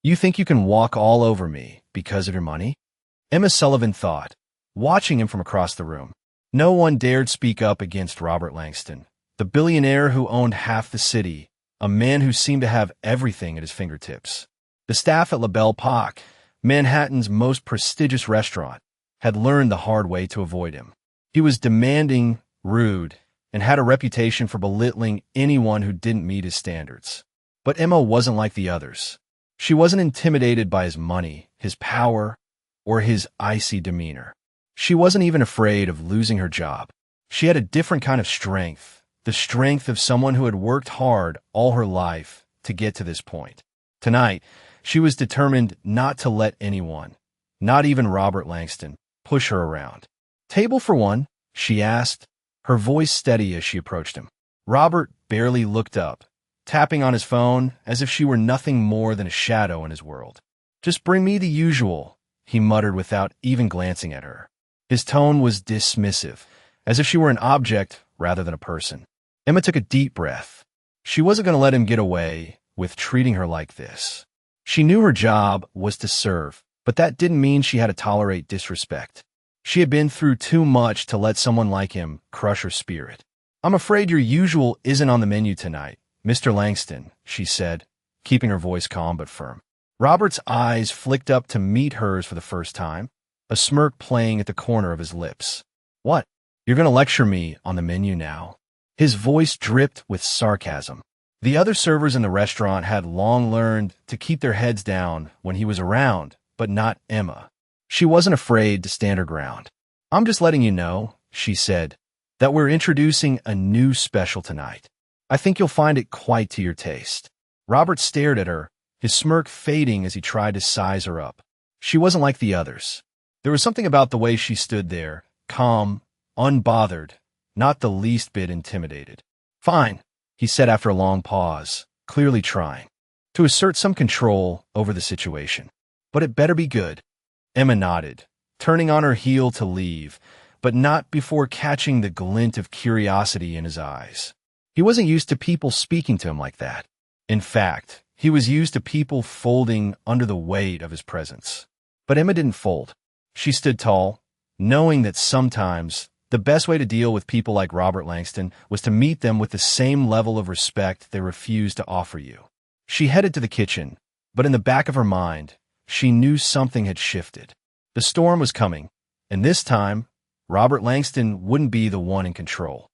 You think you can walk all over me because of your money? Emma Sullivan thought, watching him from across the room. No one dared speak up against Robert Langston, the billionaire who owned half the city, a man who seemed to have everything at his fingertips. The staff at La Belle Epoque, Manhattan's most prestigious restaurant, had learned the hard way to avoid him. He was demanding, rude, and had a reputation for belittling anyone who didn't meet his standards. But Emma wasn't like the others. She wasn't intimidated by his money, his power, or his icy demeanor. She wasn't even afraid of losing her job. She had a different kind of strength, the strength of someone who had worked hard all her life to get to this point. Tonight, she was determined not to let anyone, not even Robert Langston, push her around. "Table for one?" she asked, her voice steady as she approached him. Robert barely looked up, tapping on his phone as if she were nothing more than a shadow in his world. "Just bring me the usual," he muttered without even glancing at her. His tone was dismissive, as if she were an object rather than a person. Emma took a deep breath. She wasn't going to let him get away with treating her like this. She knew her job was to serve, but that didn't mean she had to tolerate disrespect. She had been through too much to let someone like him crush her spirit. "I'm afraid your usual isn't on the menu tonight, Mr. Langston," she said, keeping her voice calm but firm. Robert's eyes flicked up to meet hers for the first time, a smirk playing at the corner of his lips. "What? You're going to lecture me on the menu now?" His voice dripped with sarcasm. The other servers in the restaurant had long learned to keep their heads down when he was around, but not Emma. She wasn't afraid to stand her ground. "I'm just letting you know," she said, "that we're introducing a new special tonight. I think you'll find it quite to your taste." Robert stared at her, his smirk fading as he tried to size her up. She wasn't like the others. There was something about the way she stood there, calm, unbothered, not the least bit intimidated. "Fine," he said after a long pause, clearly trying to assert some control over the situation. "But it better be good." Emma nodded, turning on her heel to leave, but not before catching the glint of curiosity in his eyes. He wasn't used to people speaking to him like that. In fact, he was used to people folding under the weight of his presence. But Emma didn't fold. She stood tall, knowing that sometimes the best way to deal with people like Robert Langston was to meet them with the same level of respect they refused to offer you. She headed to the kitchen, but in the back of her mind, she knew something had shifted. The storm was coming, and this time, Robert Langston wouldn't be the one in control.